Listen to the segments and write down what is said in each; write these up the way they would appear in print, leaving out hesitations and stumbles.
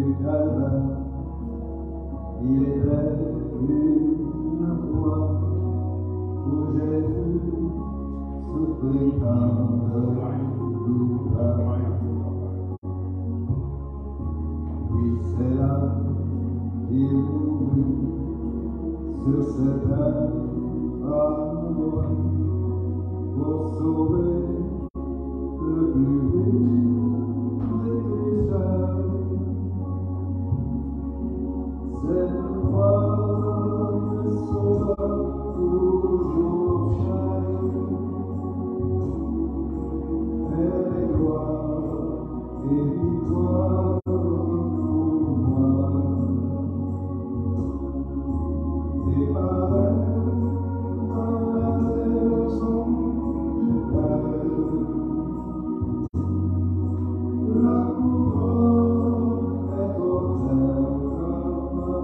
du calvaire, il était une croix où Jésus souffrit tant de douleur. Oui, c'est là qu'il mourut sur cette terre amour pour sauver le plus vil des pécheurs. Cette croix me sera toujours chère. Elle est gloire et victoire pour moi. Et par elle, dans la terre sombre, je perds. La couronne est offerte à ma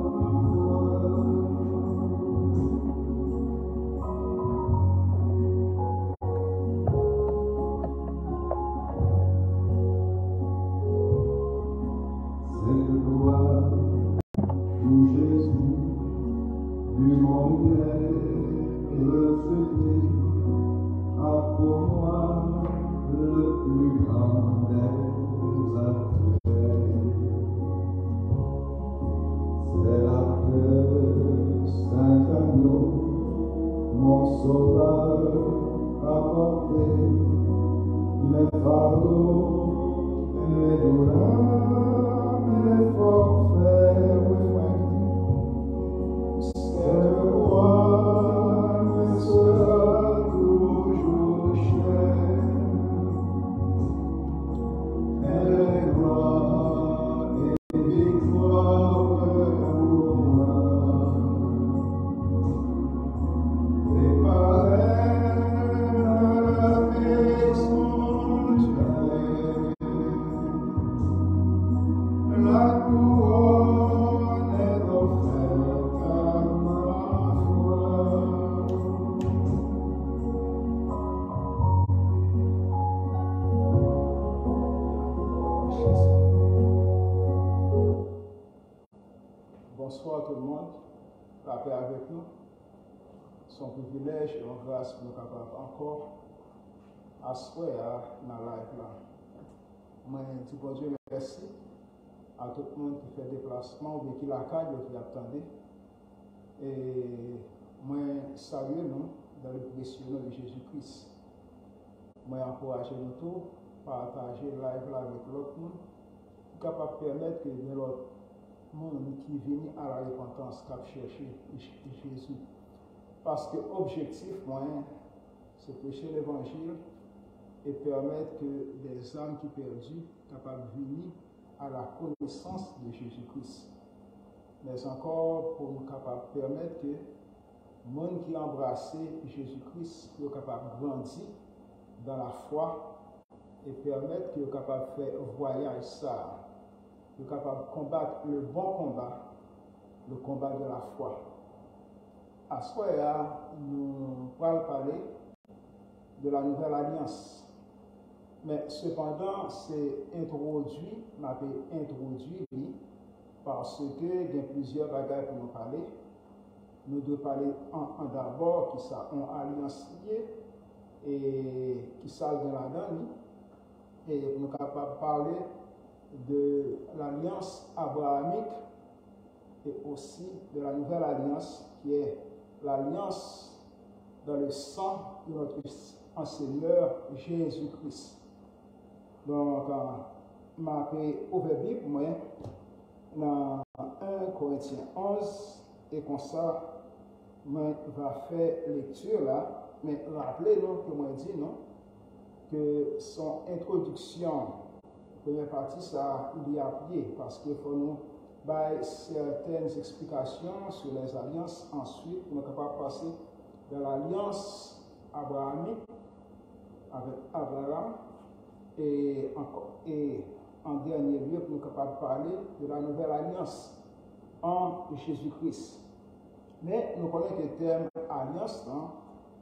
cette gloire où Jésus du monde est rejeté a pour moi le plus grand des attraits. C'est là que Saint Agneau, mon sauveur, a porté mes fardeaux, mes douleurs, mes forfaits, cette croix me sera toujours chère. Elle est gloire et victoire pour moi. Et par elle, la maison la couronne est offerte à ma foi. Bonsoir tout le monde, la paix avec nous. Son privilège et en grâce pour nous capables encore à souhaiter dans la live là. Moi, je bon Dieu merci à tout le monde qui fait déplacement ou qui la cadre qui attendait. Et moi, saluer nous dans le précieux nom de Jésus-Christ. Moi, encourager nous tous, partager live là avec l'autre monde, pour capable permettre que l'autre monde qui vient à la repentance, qui a cherché Jésus. Parce que l'objectif, moi, c'est prêcher l'évangile et permettre que des âmes qui perdues capables de venir à la connaissance de Jésus-Christ. Mais encore pour nous capables de permettre que le monde qui a embrassé Jésus-Christ soit capable de grandir dans la foi et permettre qu'il soit capable de faire un voyage ça, qu'il soit capable de combattre le bon combat, le combat de la foi. À ce moment-là, nous allons parler de la nouvelle alliance. Mais cependant, c'est introduit, parce que il y a plusieurs bagages pour nous parler. Nous devons parler en d'abord qui ça en alliance liée et qui ça dans la donne. Et nous sommes capables de parler de l'alliance abrahamique et aussi de la nouvelle alliance qui est l'alliance dans le sang de notre Seigneur Jésus-Christ. Donc, ma ouvert Bible, moi, dans 1 Corinthiens 11, et comme ça, moi, va faire lecture là, mais rappelez-nous que moi dit, non, que son introduction, première partie, ça, il y a pied, parce qu'il faut nous donner certaines explications sur les alliances. Ensuite, on est capable de passer de l'alliance abrahamique avec Abraham et en dernier lieu, pour nous capables de parler de la nouvelle alliance en Jésus-Christ. Mais nous connaissons que le terme alliance,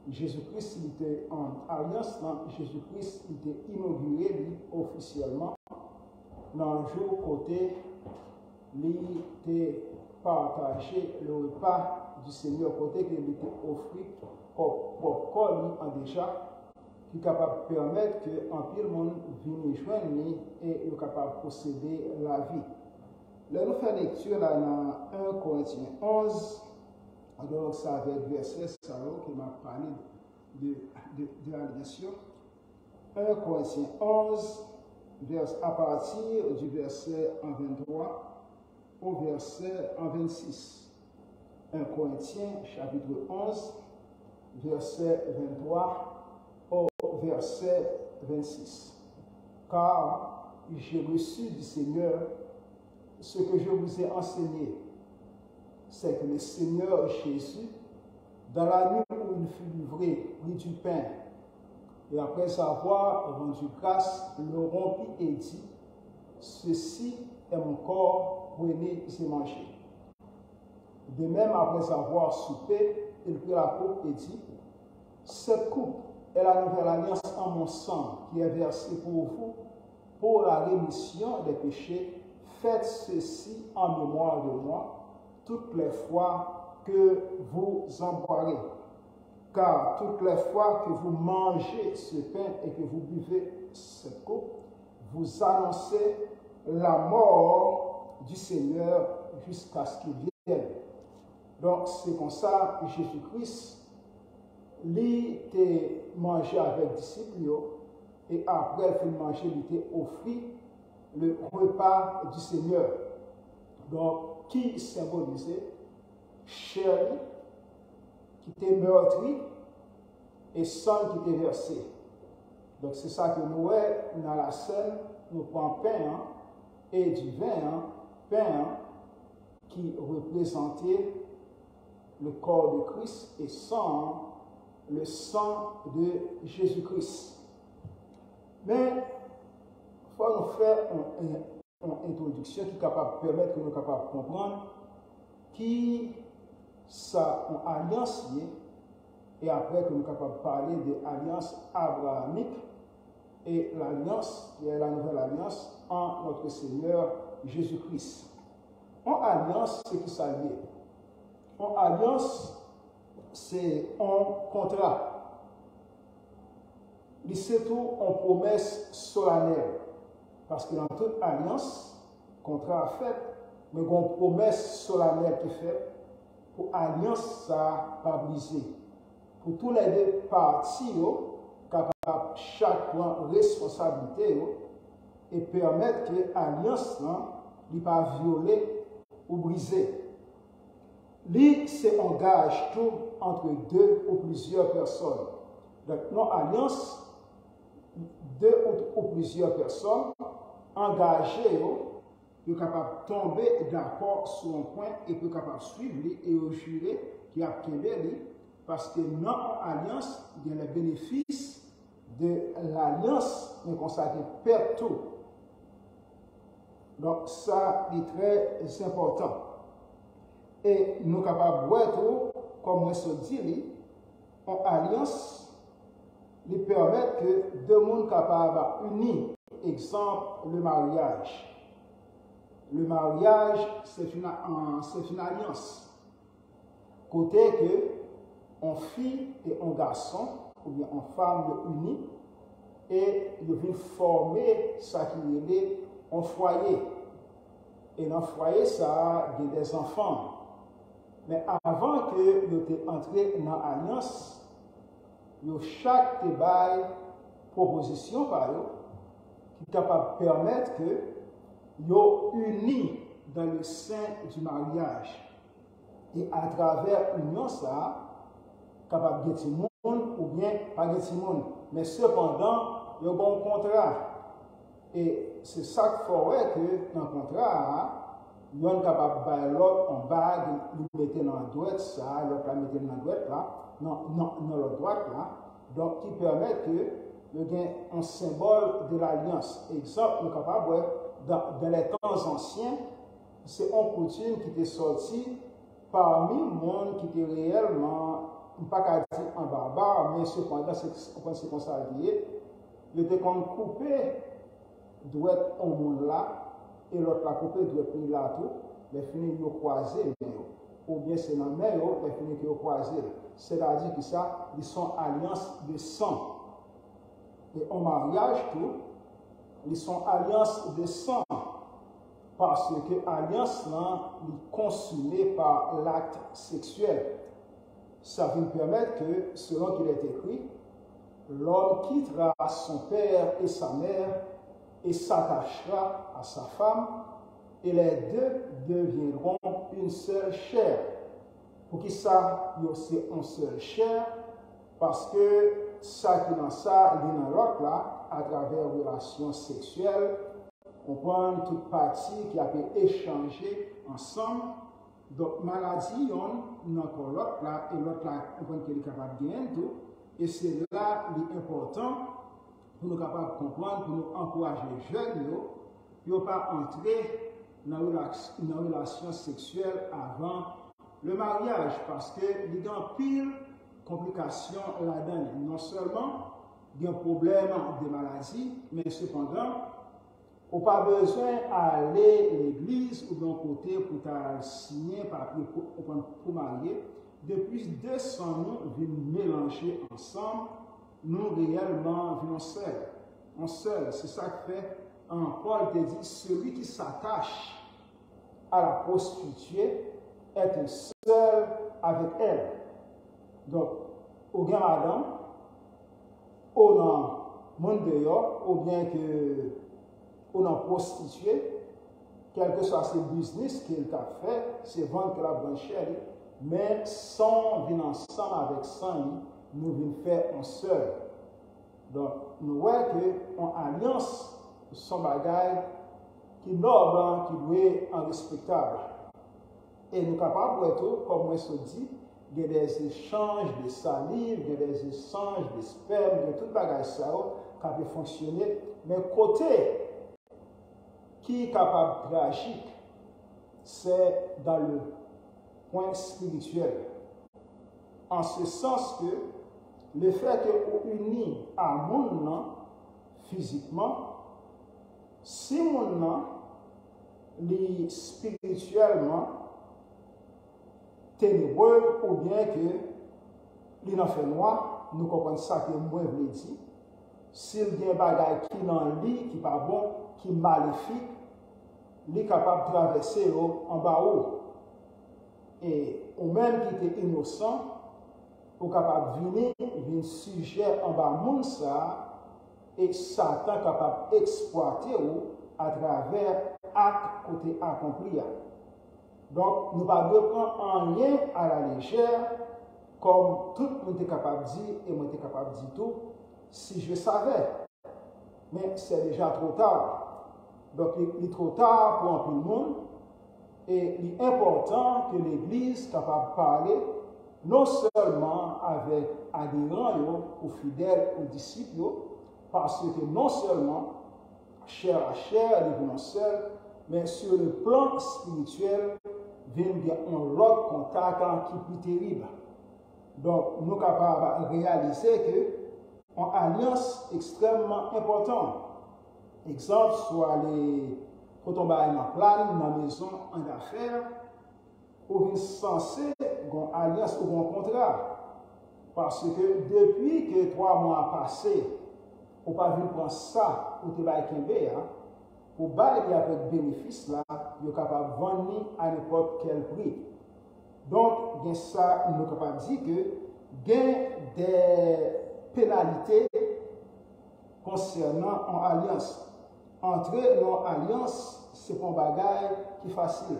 Jésus-Christ, il était en alliance, Jésus-Christ, il était inauguré officiellement dans le jour côté il partagé le repas du Seigneur, côté qu'il était offert pour corps en déjà, qui est capable de permettre que un pile monde vienne joindre et est capable de posséder la vie. Là, nous faisons lecture là, dans 1 Corinthiens 11, donc ça avec verset ça, qui m'a parlé de la nation. 1 Corinthiens 11, à partir du verset 23 au verset 26. 1 Corinthiens chapitre 11, verset 23 au verset 26. Car j'ai reçu du Seigneur ce que je vous ai enseigné, c'est que le Seigneur Jésus, dans la nuit où il fut livré, prit du pain, et après avoir rendu grâce, le rompit et dit, ceci est mon corps, prenez et mangez. De même, après avoir soupé, il prit la coupe et dit, cette coupe est la nouvelle alliance en mon sang, qui est versée pour vous, pour la rémission des péchés. Faites ceci en mémoire de moi, toutes les fois que vous en boirez. Car toutes les fois que vous mangez ce pain et que vous buvez cette coupe, vous annoncez la mort du Seigneur jusqu'à ce qu'il vienne. Donc c'est comme ça que Jésus-Christ, il était mangé avec les disciples, et après il manger, il était offert le repas du Seigneur. Donc, qui symbolisait chair qui était meurtri et sang qui était versé. Donc, c'est ça que nous voyons dans la scène. Nous prenons pain et du vin, pain qui représentait le corps de Christ et sang, le sang de Jésus-Christ. Mais il faut nous faire une introduction qui est capable de permettre que nous soyons capables de comprendre qui ça une alliance et après que nous sommes capables de parler de l'alliance abrahamique et l'alliance qui est la nouvelle alliance en notre Seigneur Jésus-Christ. En alliance, c'est qui ça lié? En alliance, c'est un contrat. C'est tout en promesse solennelle. Parce que dans toute alliance, contrat fait, mais il y a une promesse solennelle qui est faite pour l'alliance, ça va briser. Pour tous les deux parties, capable chaque prendre responsabilité et permettre que l'alliance ne pas violer ou briser. Lui, c'est engage tout entre deux ou plusieurs personnes. Donc, non alliance, deux ou plusieurs personnes engagées, sont capables de tomber d'accord sur un point et sont capables de suivre et jurer qui a quitté parce que dans l'alliance, il y a les bénéfices de l'alliance, mais qu'on s'est perd tout. Donc, ça est très important. Et nous sommes capables de voir tout, comme on se dit, en alliance, lui permettre que deux mondes capables d'unir. Exemple, le mariage. Le mariage, c'est une alliance. Côté que on fille et un garçon, ou bien en femme unis, et ils viennent former ça qui est un foyer. Et dans le foyer, ça a des enfants. Mais avant que vous entré dans l'alliance, chaque débat, proposition par eux, qui est capable de permettre que vous unis dans le sein du mariage. Et à travers l'union, ça, capable de dire monde ou bien pas de monde. Mais cependant, il y a un bon contrat. Et c'est ça qu'il faudrait que dans le contrat, il y a capable de faire l'autre en bague, le mettre dans la droite, ça, l'autre la mettre dans la droite là, dans la droite là. Donc, qui permet que il y ait un symbole de l'alliance. Exemple, nous sommes capables, dans les temps anciens, c'est une coutume qui était sortie parmi le monde qui était réellement, pas qu'à dire en barbare, mais cependant, c'est comme ça lié. Il était comme coupé, doit être au monde là, et l'autre la coupé doit prendre là tout, les finis yo croisé, ou bien c'est dans mer, les finis qui yo croisé. C'est-à-dire que ça, ils sont alliance de sang. Et en mariage tout, ils sont alliance de sang. Parce que l'alliance est consommée par l'acte sexuel. Ça va nous permettre que, selon qu'il est écrit, l'homme quittera son père et sa mère et s'attachera à sa femme, et les deux deviendront une seule chair. Pour qui ça, c'est une seule chair, parce que ça qui dans ça, l'un dans l'autre là, à travers relations sexuelles, on prend toute partie qui a été échangée ensemble. Donc, maladie, on a encore l'autre là, et l'autre là, on prend qu'il est capable de gagner tout. Et c'est là l'important pour nous capables de comprendre, pour nous encourager les jeunes, pour ne pas entrer dans une relation sexuelle avant le mariage, parce qu'il y a pile complications là-dedans. Non seulement il y a un problème de maladie, mais cependant, on n'a pas besoin d'aller à l'église ou d'un côté pour signer papier pour marier. Depuis 200 ans, nous mélanger ensemble, nous réellement vivons seuls. En seul, c'est ça que fait Paul te dit, celui qui s'attache à la prostituée est seul avec elle. Donc, au grand madame, au nom monde dehors, ou bien que au nom prostituée, quel que soit ce business qu'il a fait, c'est vendre que la branchère, mais sans venir ensemble avec ça, nous venons faire un seul. Donc, nous voyons qu'en alliance, son bagage qui noble, qui doit être respectable. Et nous sommes capables de tout, comme moi je dis, il y a des échanges de salive, il y a des échanges de sperme, il y a tout bagage ça qui peut fonctionner. Mais côté qui est capable de tragique, c'est dans le point spirituel. En ce sens que le fait qu'on unit à monde physiquement, si monde spirituellement ténébreux ou bien que il en fait noir, nous comprenons ça que moi je l'ai dit. S'il y a des bagages qui dans lit, qui pas bon, qui maléfique, il est capable de traverser en bas haut. Et ou même qui était innocent, ou capable de venir sujet en bas monde ça, et Satan capable d'exploiter à travers acte côté accompli. Donc, nous ne pouvons pas prendre rien à la légère, comme tout le monde est capable de dire, et moi, je suis capable de dire tout, si je savais. Mais c'est déjà trop tard. Donc, il est trop tard pour tout le monde, et il est important que l'Église soit capable de parler, non seulement avec adhérents, ou fidèles, ou disciples, parce que non seulement, chair à chair, ils vont seuls, mais sur le plan spirituel, vient un autre contact qui est plus terrible. Donc, nous sommes capables de réaliser que une alliance extrêmement importante. Exemple, soit les quand on va en plan, dans la maison en affaires, on est censé avoir une alliance ou un contrat. Parce que depuis que 3 mois passés, on n'a pas vu prendre ça ou te bailler pour bailler avec bénéfice là, il est capable de vendre à n'importe quel prix. Donc, il ça, nous sommes capables de dire que il y a des pénalités concernant une alliance. Entrer dans l'alliance, c'est pas un bagage qui est facile.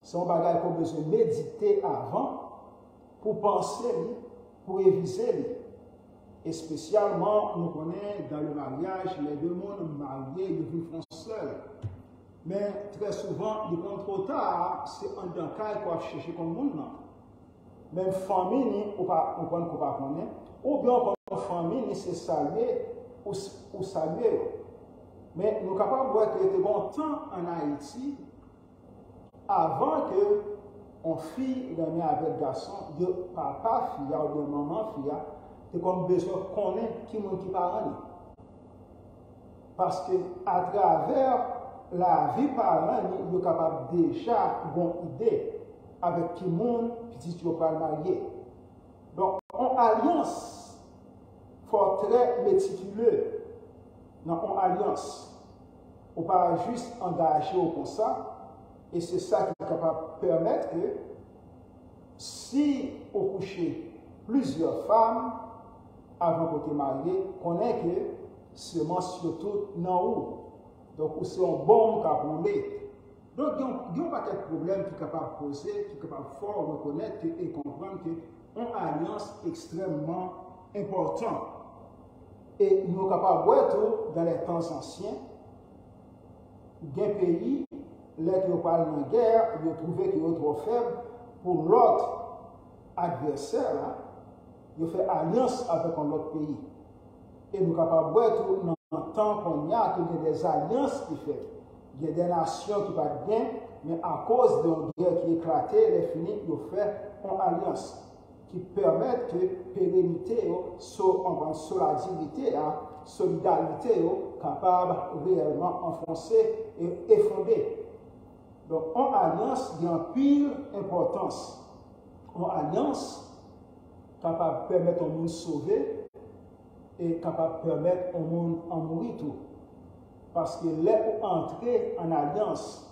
C'est un bagage qu'on a besoin de méditer avant pour penser, pour réviser. Et spécialement, nous connaissons dans le mariage, les deux mondes mariés, ils vivent seuls. Mais très souvent, ils vont trop tard, c'est un d'un cas qu'on va chercher comme monde. Même famille, on ne peut pas connaître. Ou bien, comme famille, c'est saluer ou saluer. Mais nous sommes capables de voir qu'il y a de bon temps en Haïti, avant que on fille avec le garçon, de papa, fille, ou de maman, fille, c'est comme besoin de connaître qui est qui parle. Parce que à travers la vie parlant, il est capable déjà d'avoir une idée avec qui monde petit tu pas marié. Donc, en alliance, faut très méticuleux dans une alliance. On ne peut pas juste engager comme ça, et c'est ça qui est capable de permettre que si on couche plusieurs femmes avant de te marier, on connaît que seulement surtout dans où. Donc, c'est un bon cas pour les. Donc, il n'y a pas de problème qui est capable de poser, qui est capable de fort reconnaître et comprendre que une alliance extrêmement importante. Et nous sommes capables de voir tout dans les temps anciens, des pays, là qui parlent de guerre, ils ont trouvé qu'ils sont trop faibles pour l'autre adversaire, là, ils ont fait alliance avec un autre pays. Et nous sommes capables de voir tout dans le temps qu'on y a, qu'il y a des alliances qui font. Il y a des nations qui partent bien, mais à cause d'une guerre qui éclatait, les finis, ils ont fait une alliance qui permet que pérennité, solidarité, solidarité capable réellement enfoncer et fonder. Donc, en alliance, il y a une pire importance. En alliance, capable de permettre au monde de sauver et capable de permettre au monde de mourir tout. Parce que là, pour entrer en alliance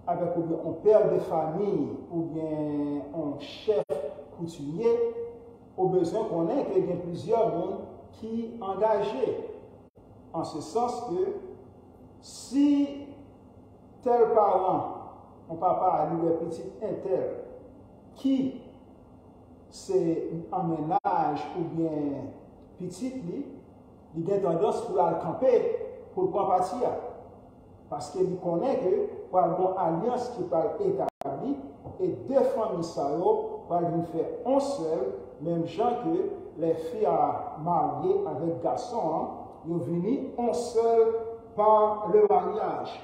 avec un père de famille ou bien un chef coutumier, au besoin qu'on ait qu'il y ait plusieurs mondes qui sont engagés. En ce sens que si tel parent, mon papa a lu le petit intel, qui c'est un ménage ou bien petit, il a tendance pour la camper pour le prendre parti. Parce qu'il connaît que par une alliance qui va être établie et deux familles vont faire un seul, même gens que les filles mariées avec garçons, ils sont venus un seul par le mariage.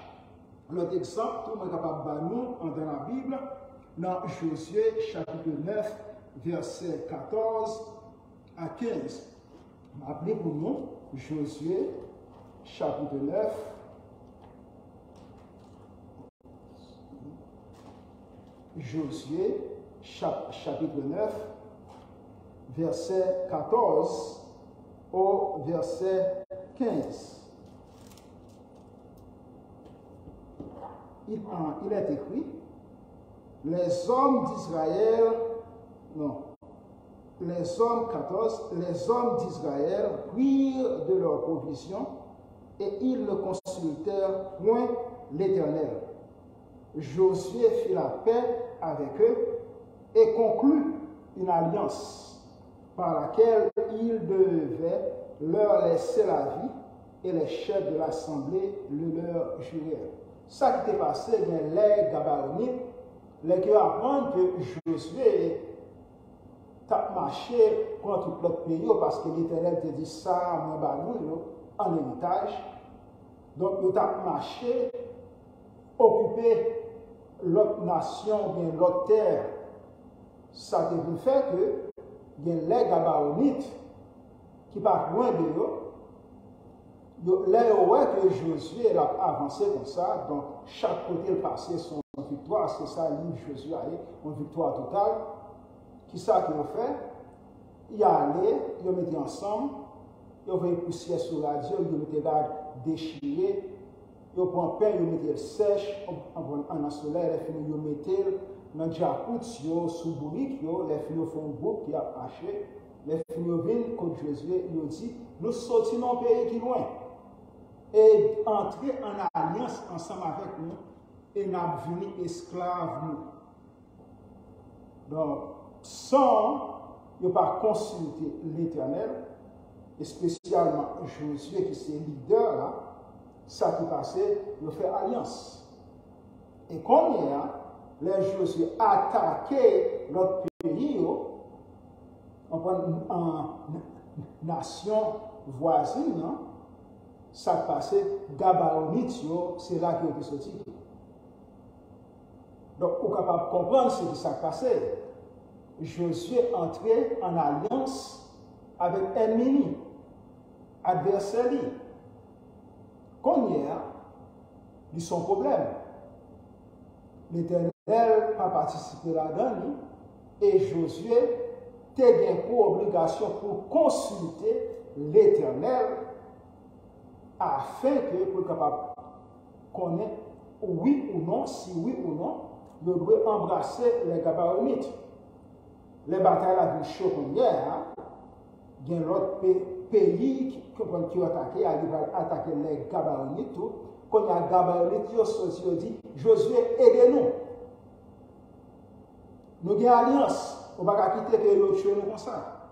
L'autre exemple, tout le monde est capable de nous dans la Bible, dans Josué chapitre 9, verset 14 à 15. Appelez pour nous Josué chapitre 9. Josué chapitre 9, verset 14 au verset 15. Il est écrit, les hommes d'Israël, les hommes d'Israël prirent de leurs provisions et ils ne consultèrent point l'Éternel. Josué fit la paix avec eux et conclut une alliance par laquelle il devait leur laisser la vie et les chefs de l'assemblée le leur jurèrent. Ça qui était passé, les Gabaonites, les qui apprennent que Josué a marché contre l'autre pays parce que l'Éternel te dit ça, en héritage. Donc, il a marché, occupé l'autre nation, bien l'autre terre. Ça devait faire que il y a les Gabaonites qui partent loin de eux. Là, on voit que Josué a avancé comme ça, donc chaque côté passait son victoire, c'est ça, livre Josué a une victoire totale. Qui ça qu'ils ont fait? Ils allaient, ils mettaient ensemble, ils ont poussière sur la radio, ils mettaient la déchirée, ils prennent pain, ils mettaient sèche, en soleil, ils mettaient dans le jacuzzi, sous bourrique, les filles font un groupe qui a marché, les filles viennent contre Josué, ils ont dit, nous sortons dans un pays qui est loin. Et entrer en alliance ensemble avec nous, et nous devenir esclaves nous. Donc, sans ne pas consulter l'Éternel, et spécialement Josué qui est leader là, ça qui passait, il fait alliance. Et combien les Josué attaquaient notre pays en nation voisine, non? Ça passait, Gabaonite, c'est là qu'il était sorti. Donc, on est capable de comprendre ce qui s'est passé. Josué entrait en alliance avec ennemi, adversaire. Combien Ils sont problème. L'Éternel n'a participé là-dedans et Josué a pour obligation pour consulter l'Éternel afin que pour capable connaître oui ou non, si oui ou non, il doit embrasser les Gabaonites. Les batailles la vie chaude hier, il y a l'autre pays qui ont attaqué, attaqué les Gabaonites. Quand il y a Gabaonites, ils dit Josué, aidez-nous. Nous avons une alliance, on ne va pas quitter que l'autre chose comme ça.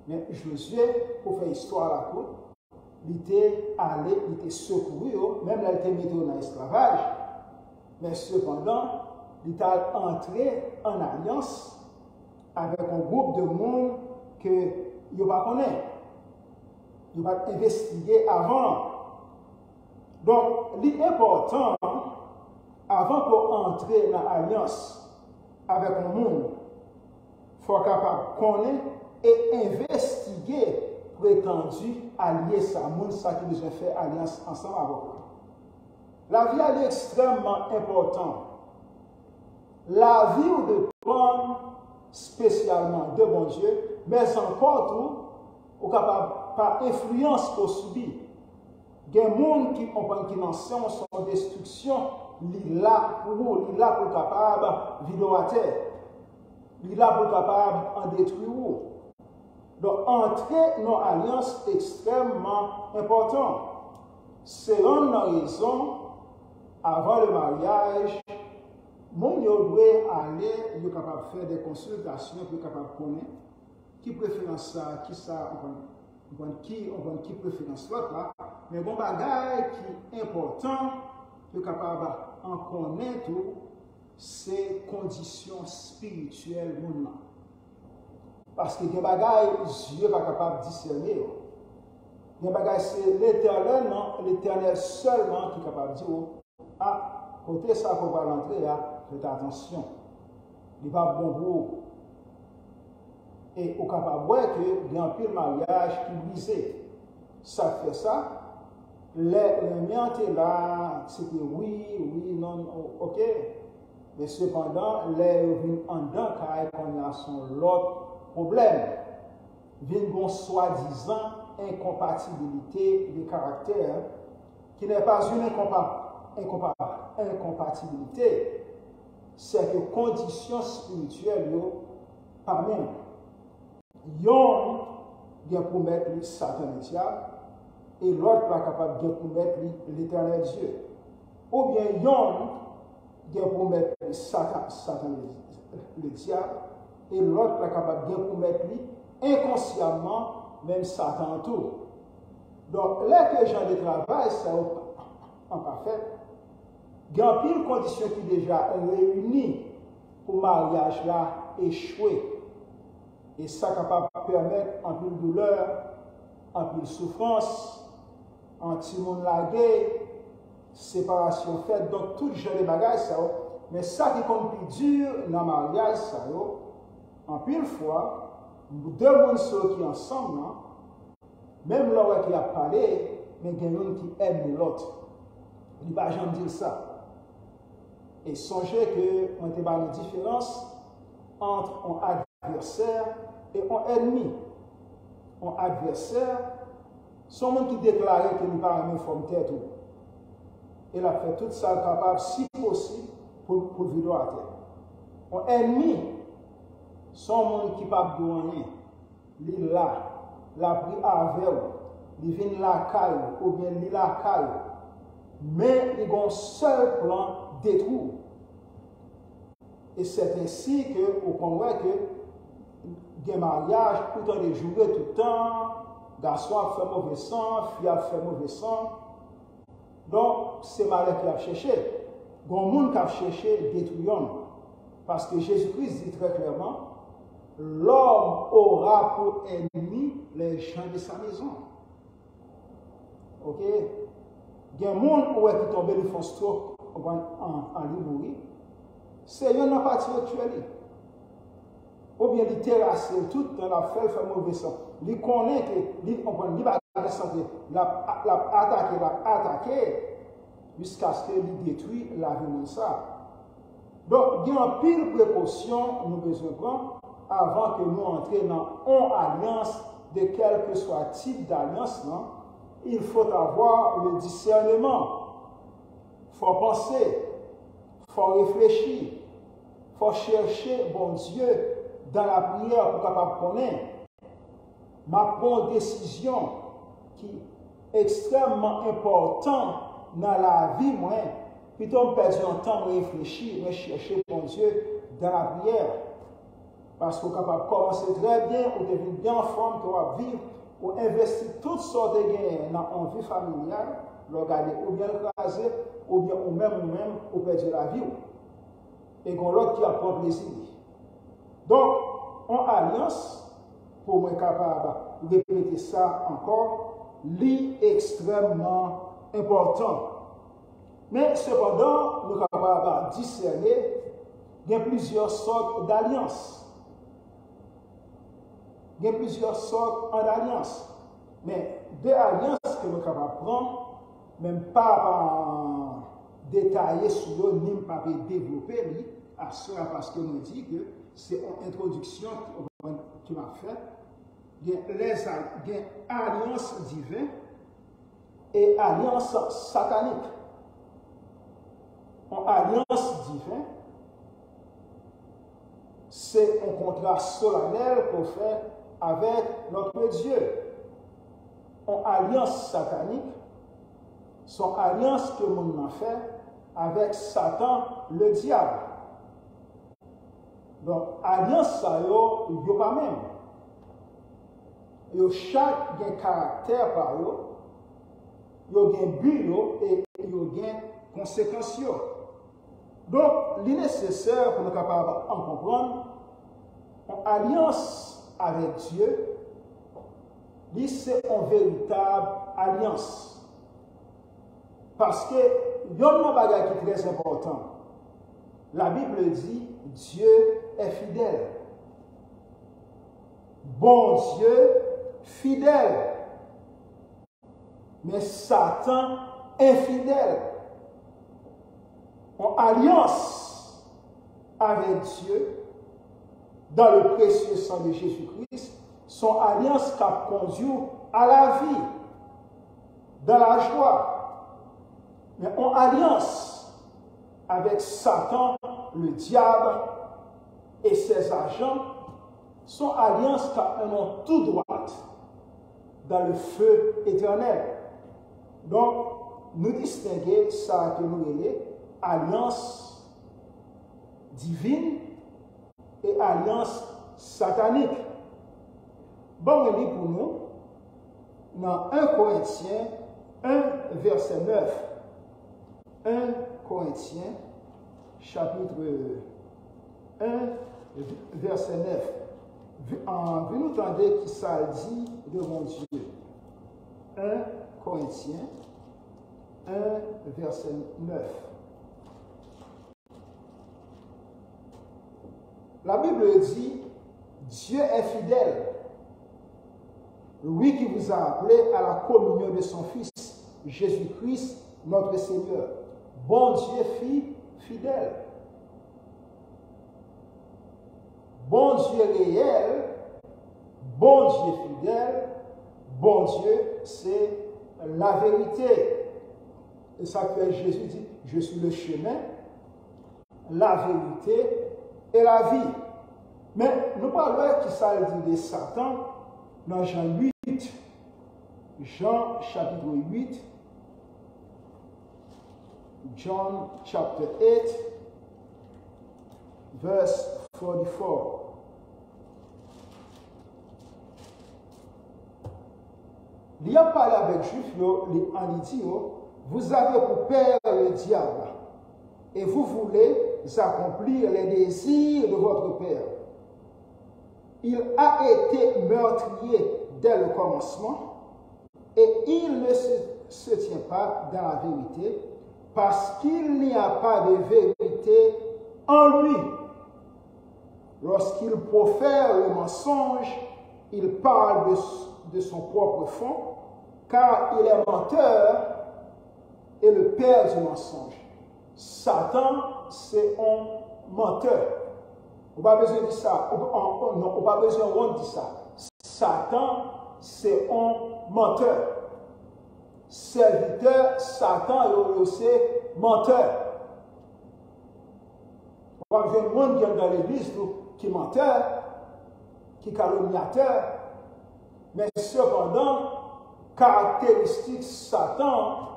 Mais Josué, pour faire histoire là, il était allé, il était secouru, même là, il était mis dans l'esclavage. Mais cependant, il est entré en alliance avec un groupe de monde que il ne connaît pas. Il va investiguer avant. Donc, l'important, avant pour entrer dans l'alliance avec un monde, il faut être capable de connaître et investiguer prétendu allier ça, monde ça qui nous a fait alliance ensemble avec. La vie elle est extrêmement importante. La vie ou de prendre spécialement de bon Dieu, mais encore tout, ou capable par influence qu'on subit. Il y a des gens qui comprennent qui dans son destruction, il est là pour capable de vivre à terre. Il est là pour capable de détruire. Donc, entrer dans l'alliance extrêmement important. C'est une raison, avant le mariage, mon doit aller, il est capable de faire des consultations, il est capable de connaître qui préférence ça, qui ça, qui préférence l'autre là. Mais bon bagage qui est important, il est capable de connaître ces conditions spirituelles monde. Parce que des bagages, Dieu n'est pas capable de discerner. Des bagages, c'est l'Éternel, non, l'Éternel seulement qui est capable de dire, ah, côté ça qu'on va l'entrer, faites attention. Il n'est pas bon pour vous. Et au capable de voir qu'il y a un pile mariage qui brisait. Ça fait ça. Les miens étaient là, c'était oui, non, ok. Mais cependant, les vignes en dedans, car on a son l'autre problème. Vignes soi-disant incompatibilité de caractère, qui n'est pas une incompatibilité, c'est que conditions spirituelles, par même. Yon vient pour mettre Satan et diable, et l'autre pas capable de pour mettre l'éternel Dieu. Ou bien yon vient pour mettre Satan le diable, et l'autre pas capable de pour mettre inconsciemment même Satan tout. Donc, là que les gens de travail, ça en parfait, il y a une condition qui est déjà réunie pour le mariage là échouer. Et ça est capable de permettre un peu de douleur, un peu de souffrance, un petit monde lagué, séparation faite, donc tout genre de bagages, ça. Mais ça qui est plus dur dans le mariage, ça, en pile fois, deux personnes qui sont ensemble, même l'autre qui a parlé, mais il y a un qui aime l'autre. Il ne va jamais dire ça. Et songez que on a une différence entre un adversaire et un ennemi. Un adversaire, c'est un monde qui déclarait qu'il n'est pas un forme tête. Il a fait tout ça capable, si possible, pour vivre à terre. Un ennemi, c'est un monde qui n'a pas de rien. Il est là, la pris avec il vient la caille, ou bien il la caille. Mais il a un seul plan détruire. Et c'est ainsi qu'on comprend que des mariages, tout le temps de jouer, tout le temps, garçon a fait mauvais sang, fille a fait mauvais sang. Donc, c'est malheur qui a cherché. Il y a un monde qui a cherché détruire. Parce que Jésus-Christ dit très clairement, l'homme aura pour ennemi les gens de sa maison. Ok? Il y a un monde qui tombe de fond stroke en Libourie. C'est un parti actuel. Ou bien il terrasse tout dans la fait mauvais sang. Il connaît que il va attaquer. jusqu'à ce qu'il détruise la vie de ça. Donc, il y a une pile de précautions nous besoin prendre avant que nous entrions dans une alliance, de quel que soit type d'alliance, il faut avoir le discernement. Il faut penser, il faut réfléchir, il faut chercher bon Dieu dans la prière pour capable connaître ma bonne décision qui est extrêmement importante dans la vie, moi. Plutôt me perdre un temps de réfléchir, de chercher bon Dieu dans la prière. Parce qu'on est capable de commencer très bien, ou devenir bien en forme, tu vas vivre, ou investir toutes sortes de gains dans une vie familiale, le regarder ou bien écrasé, ou bien ou même, ou perdre la vie. Et qu'on l'autre qui apprend plaisir. Donc, en alliance, pour moi capable de répéter ça encore, c'est extrêmement important. Mais cependant, nous sommes capables de discerner, il y a plusieurs sortes d'alliances. Il y a plusieurs sortes d'alliances. Mais deux alliances que nous sommes capables de prendre, même pas détailler sur eux, ni pas développer, à cela parce que nous dit que c'est une introduction qui m'a fait. Il y a alliance divine et alliance satanique. En alliance divine, c'est un contrat solennel qu'on fait avec notre Dieu. En alliance satanique, son alliance que l'on a fait avec Satan, le diable. Donc, alliance, ça y a pas même. Il y a chaque caractère par eux, il y a un but et il y a une conséquence. Donc, il est nécessaire pour nous capables de comprendre, en alliance avec Dieu, c'est une véritable alliance. Parce que, il y a un bagage qui est très important. La Bible dit, Dieu est fidèle. Bon Dieu, fidèle. Mais Satan, infidèle. En alliance avec Dieu, dans le précieux sang de Jésus-Christ, son alliance qui a conduit à la vie, dans la joie. Mais en alliance avec Satan, le diable et ses agents, son alliance qui a un nom tout droit dans le feu éternel. Donc, nous distinguons ça que nous appelons alliance divine et alliance satanique. Bon, on lit pour nous dans 1 Corinthiens 1, verset 9. 1 Corinthiens, chapitre 1, verset 9. Vous nous entendez qui ça dit devant Dieu. 1 Corinthiens 1, verset 9. La Bible dit, Dieu est fidèle, lui qui vous a appelé à la communion de son Fils, Jésus-Christ, notre Seigneur. Bon Dieu fidèle. Bon Dieu réel, bon Dieu fidèle, bon Dieu, c'est la vérité. Et ça que Jésus dit, je suis le chemin, la vérité et la vie. Mais nous parlons qui ça dit de Satan dans Jean 8, Jean chapitre 8, John chapter 8, verse 44. Il a parlé avec Juif, en dit, vous avez pour père le diable, et vous voulez accomplir les désirs de votre père. Il a été meurtrier dès le commencement, et il ne se tient pas dans la vérité, parce qu'il n'y a pas de vérité en lui. Lorsqu'il profère le mensonge, il parle de son propre fond, car il est menteur est le père du mensonge. Satan, c'est un menteur. On n'a pas besoin de ça. On n'a pas besoin de dire ça. Satan, c'est un menteur. Serviteur, Satan, c'est menteur. On va voir le monde qui est dans l'église qui est menteur, qui est calomniateur, mais cependant, caractéristique Satan,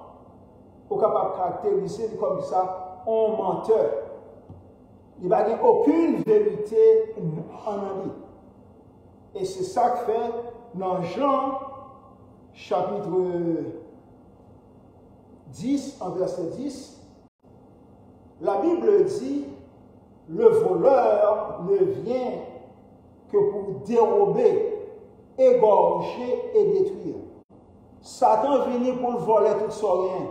on est capable de caractériser comme ça un menteur. Il n'y a aucune vérité en lui. Et c'est ça que fait dans Jean, chapitre 10, en verset 10, la Bible dit, le voleur ne vient que pour dérober, égorger et détruire. Satan vient pour voler tout ça rien.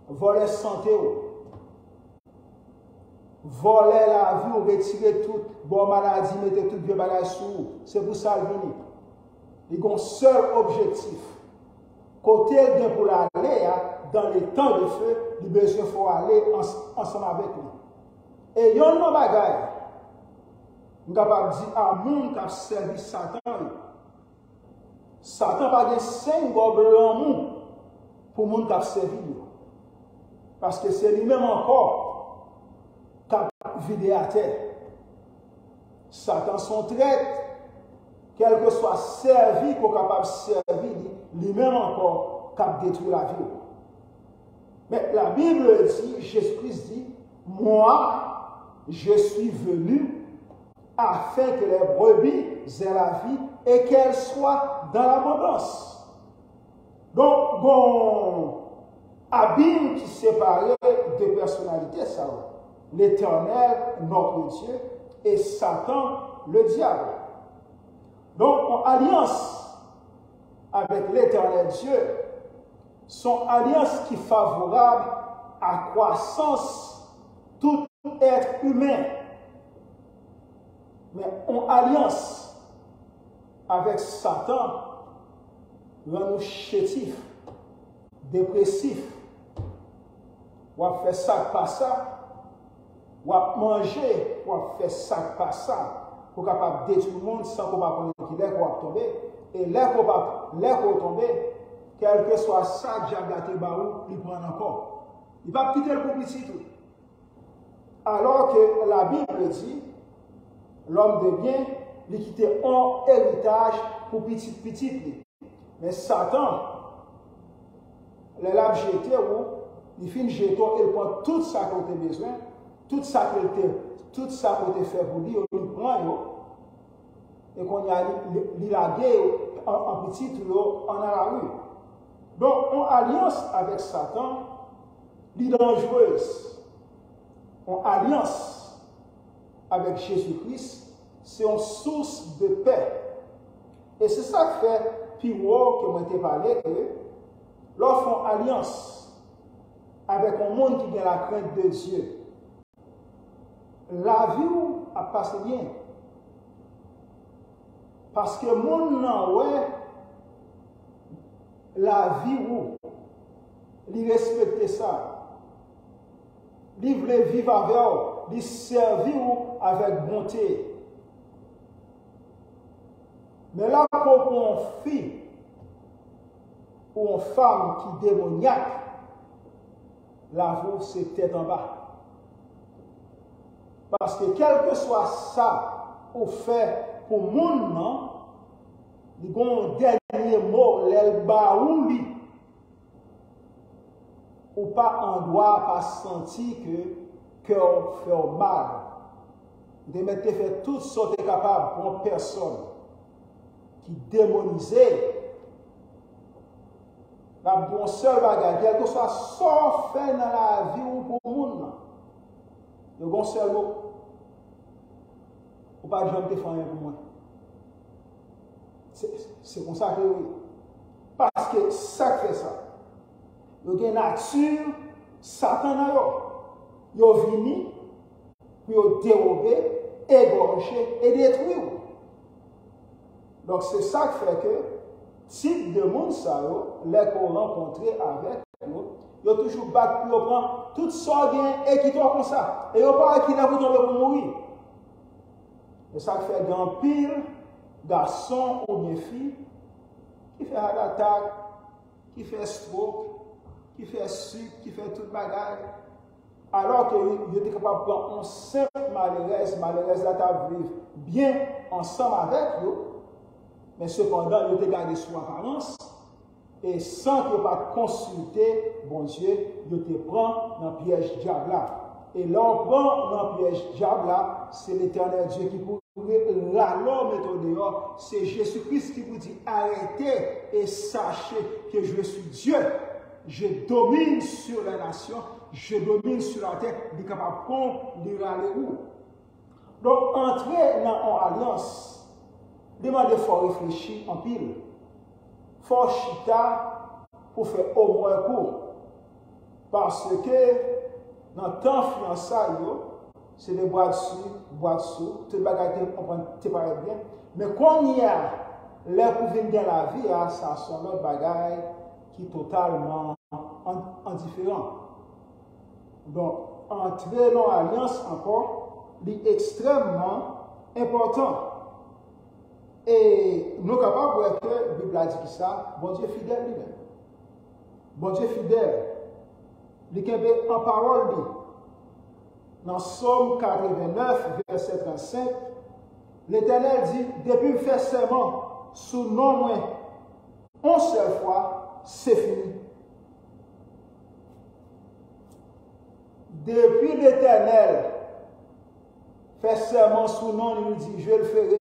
Voler santé, voler la vie, ou retirer toute bonne maladie, mettre toute vieux bagage sous. C'est pour ça qu'il vient. Il a un seul objectif. Côté bien pour aller dans les temps de feu, il a besoin faut aller ensemble avec lui. Et il y a un bagage. On est capable de dire à monde qui a servi Satan. Satan n'a pas 5 gobelins pour monde qui a servi. Parce que c'est lui-même encore qui a vidé à terre. Satan son traite, quel que soit servi qu'on est capable de servir, lui-même encore qui a détruit la vie. Mais la Bible dit, Jésus-Christ dit, moi, je suis venu afin que les brebis aient la vie et qu'elles soient dans l'abondance. Donc, bon, abîme qui séparait deux personnalités, ça, l'Éternel, notre Dieu, et Satan, le diable. Donc, en alliance avec l'Éternel Dieu, son alliance qui est favorable à croissance tout être humain. Mais en alliance avec Satan, rend nous chétifs, dépressifs. On va faire ça, pas ça. On va manger, on va faire ça, pas ça. Pour capable détruire le monde sans qu'on va connaître qui est qu'on va tomber. Et l'air qu'on va tomber, quel que soit ça, diable à tes barreaux, il prend encore. Il va quitter le publicité. Alors que la Bible dit, l'homme de bien, il quitte un héritage pour petit. Mais Satan, les l'a jeté, il finit jeter, il prend tout ça qu'on a besoin, tout ça qu'on a fait pour lui, il prend, et qu'on a lilagué en petit, en la rue. Donc, en alliance avec Satan, il est dangereuse. En alliance avec Jésus-Christ, c'est une source de paix. Et c'est ça que fait Piro, que moi t'ai parlé, que lorsqu'on alliance avec un monde qui a la crainte de Dieu, la vie a passé bien. Parce que le monde n'a ouais, la vie où il respecte ça. Il voulait vivre avec eux, il servir avec bonté. Mais là, pour une fille ou une femme qui est démoniaque, la vie, c'est tête en bas. Parce que quel que soit ça, au fait pour le monde, il y a un dernier mot, l'elba ou lui. Ou pas en droit pas sentir que cœur fait mal. De mettre fait tout ce que est capable pour une personne qui démonisait. La bonne seule bagarre, quel que soit ce qu'on fait dans la vie ou pour le monde, le bon seul mot, ou pas de jamais défendre pour moi. C'est comme ça que oui. Parce que ça fait ça. Il y a une nature, Satan a il est venu pour dérober, égorger et détruire. Donc c'est ça qui fait que type de monde, ça, les qu'on rencontrait avec Ils ont toujours battu pour prendre toutes sortes et qui tombent comme ça. Et ils n'ont pas qui n'a pas tombé pour mourir. Et ça fait grand pile, garçon ou bien fille, qui fait heart attack, qui fait stroke, qui fait sucre, qui fait toute bagaille. Alors qu'ils étaient capables de prendre un simple malheureuse là, tu vivre bien ensemble avec eux, mais cependant, ils étaient gardés sous apparence, et sans que pas consulter, bon Dieu, ils te prend dans le piège diable là. Et là, on prend dans le piège diable là, c'est l'éternel Dieu qui pourrait l'alors mettre dehors. C'est Jésus-Christ qui vous dit arrêtez et sachez que je suis Dieu. Je domine sur les nations, je domine sur la terre, il est capable de prendre, de râler où. Donc, entrer dans une alliance, demandez faut réfléchir en pile. Faut chita pour faire au moins un coup. Parce que dans le temps fiançailles, c'est des boîtes sous, tout le bagage te paraît bien. Mais quand il y a les pour venir dans la vie, ça sont notre bagage qui est totalement indifférent. Donc, entrer dans l'alliance encore, est extrêmement important. Et nous sommes capables de voir que la Bible a dit ça, bon Dieu fidèle lui-même. Bon Dieu fidèle. Il est en parole, dans Somme 89, verset 35, l'Éternel dit, depuis le fait serment, sous nom moins, une seule fois, c'est fini. Depuis l'Éternel fait serment sous nom, il nous dit, je le ferai.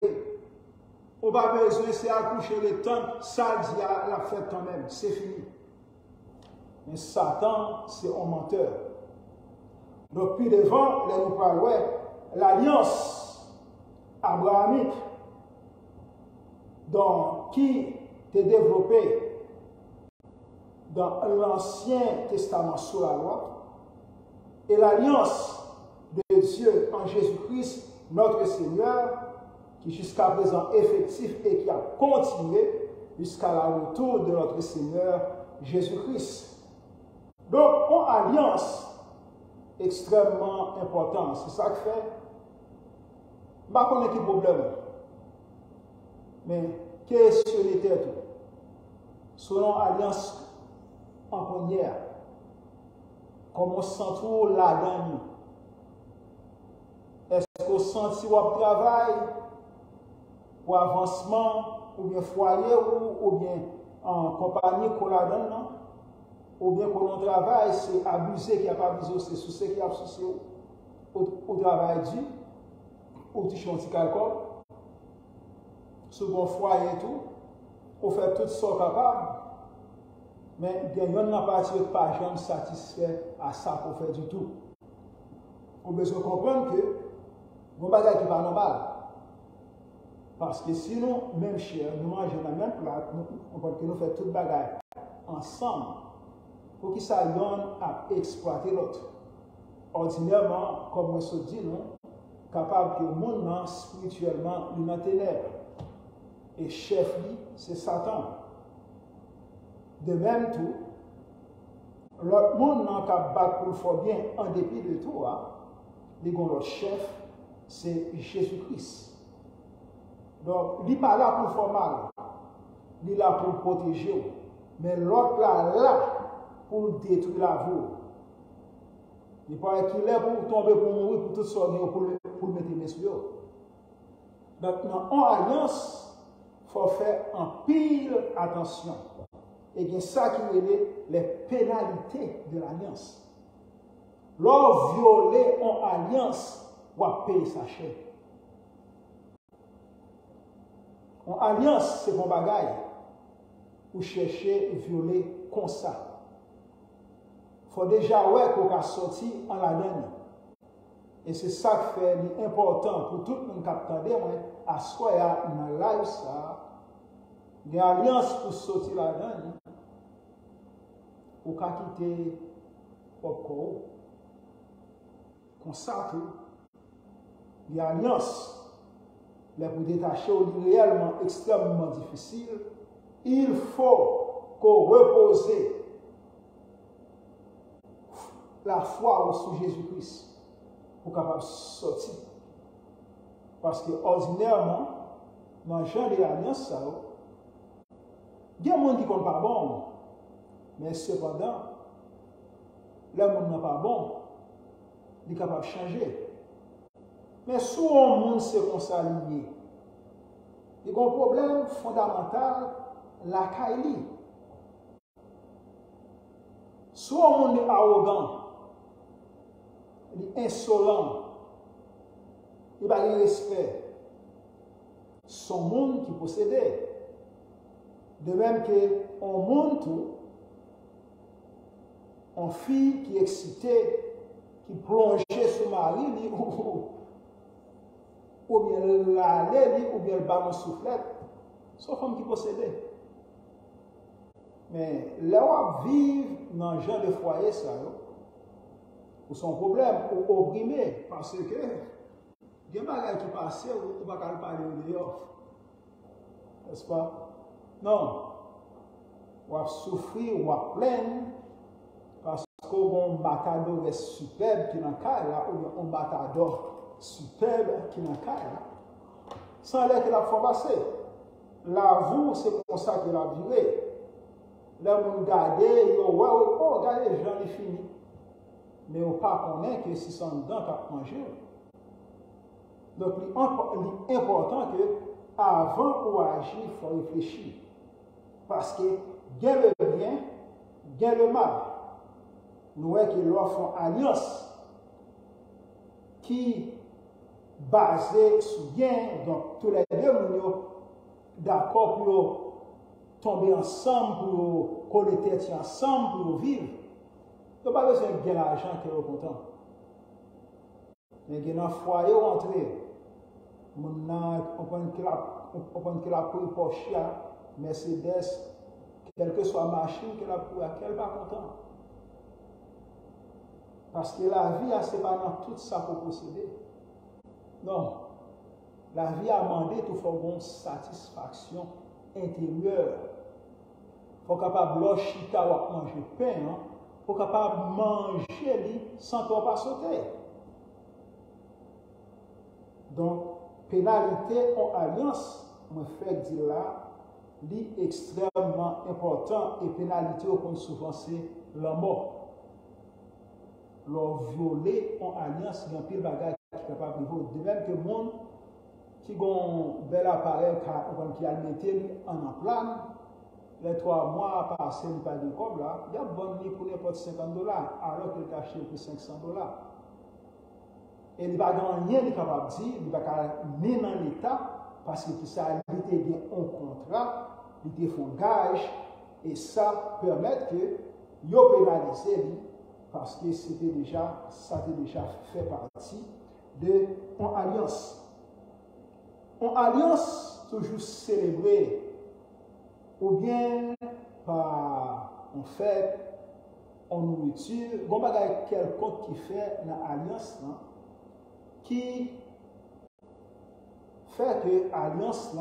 On n'a pas besoin, c'est accoucher le temps, ça dit à la fête quand même, c'est fini. Mais Satan, c'est un menteur. Donc, puis devant, là, nous parlons, l'alliance abrahamique, qui est développée dans l'Ancien Testament sous la loi, et l'alliance de Dieu en Jésus-Christ, notre Seigneur, qui jusqu'à présent est effectif et qui a continué jusqu'à la retour de notre Seigneur Jésus-Christ. Donc, une alliance extrêmement importante. C'est ça que fait. Je ne sais pas quel problème. Mais questionner tout. Selon alliance en première, comment on sent tout là-dedans? Est-ce qu'on sent votre travail, pour avancement, ou bien foyer, ou bien en compagnie qu'on la donne, non? Ou bien pour notre travail, c'est abuser qui n'a pas abusé, c'est soucier qui a soucié au travail dit, ou tu chantes calcul, second foyer et tout, on fait tout ce qu'on est capable, mais il y a une partie de pas jamais satisfait à ça qu'on fait du tout. On a besoin de comprendre que mon bagage qui va normal. Parce que sinon, même cher, nous mangeons dans la même plate, on peut que nous faisons tout le bagage ensemble. Pour que ça donne à exploiter l'autre. Ordinairement, comme on se dit, non, capable que le monde spirituellement lui n'a ténèbres. Et chef, c'est Satan. De même tout, l'autre monde n'a qu'à battre pour le faire bien en dépit de tout. L'autre chef, c'est Jésus-Christ. Donc, il n'est pas là pour le faire mal. Il est là pour le protéger. Mais l'autre là, pour détruire la vie. Il paraît qu'il est pour tomber, pour mourir, pour tout sortir, pour le mettre messieurs. Donc, en alliance, il faut faire en pile attention. Et c'est ça qui est les pénalités de l'alliance. Lors violer en alliance, on va payer sa chair. En alliance, c'est mon bagaille. Ou chercher et violer comme ça. Il faut déjà ouais qu'on a sorti en la donne. Et c'est ça qui fait l'important pour tout le monde qui a à soi dans la live ça. Des alliances pour sortir la donne. Ou qu'à quitter au corps. Comme ça tout. Des alliances. Mais pour détacher réellement extrêmement difficile, il faut qu'on repose la foi sous Jésus-Christ pour capable sortir. Parce que ordinairement, dans le genre de l'alliance, il y a des gens qui ne sont pas bons, mais cependant, le monde n'est pas bon, il est capable de changer. Mais si on monde c'est comme ça lié, il y a un problème fondamental, la Kaili. Si on monde est arrogant, il est insolent, il n'a pas de respect, son monde qui possédait. De même que on monte en fille qui est excitée, qui plongeait sous mari, ou bien l'allait, ou bien le ballon soufflette, c'est femme qui possédait. Mais là où vivre dans le genre de foyer, ça, ou son problème, ou opprimé, parce que il y a des choses qui passent, ou tu ne vas pas parler dehors. N'est-ce pas? Non. On va souffrir, on va plaindre, parce qu'on matador est superbe qui n'a qu'à là, ou bien on matador superbe qui n'a qu'à là, sans l'air que la fois passée. L'amour, c'est comme ça que la durée. Là, on regarde, oh, regardez, les gens, ils finissent. Mais on ne connaît pas que si c'est dedans, tu as mangé. Donc, il est important que, avant ou agir, il faut réfléchir. Parce que, gain le bien, gain le mal. Nous voyons que l'offre alliance qui basée sur gain, donc tous les deux, nous sommes d'accord pour tomber ensemble, pour coller tête ensemble, pour vivre. Il n'y a pas besoin de gagner l'argent qui est content. Mais il y a un foyer rentré. On prend que la pour Porsche, Mercedes, quelle que soit la machine qu'elle a pour laquelle elle n'est pas content. Parce que la vie, ce n'est pas dans tout ça pour posséder. Non. La vie a demandé tout faire une satisfaction intérieure. Il faut capable de chita ou manger pain. Il faut capable de manger sans trop pas sauter. Donc, pénalité en alliance, me fait dire là, est extrêmement important et pénalité au compte souvent c'est la mort. Leur violer en alliance, il y a un pile bagage qui est capable de voler. De même que le monde qui a un bel appareil qui a mis en plan, les 3 mois passés par des comme là, il y a bon lit pour n'importe $50, alors qu'il est acheté pour $500. Et il n'y a pas rien qui est capable de dire, il n'y a pas ni dans l'État, parce que ça a été bien un contrat, il fait un gage, et ça permet que il pénalisé parce que ça a déjà fait partie de une alliance. Une alliance toujours célébrée, ou bien par en fait, en nourriture, il y a quelqu'un qui fait une alliance qui fait que l'alliance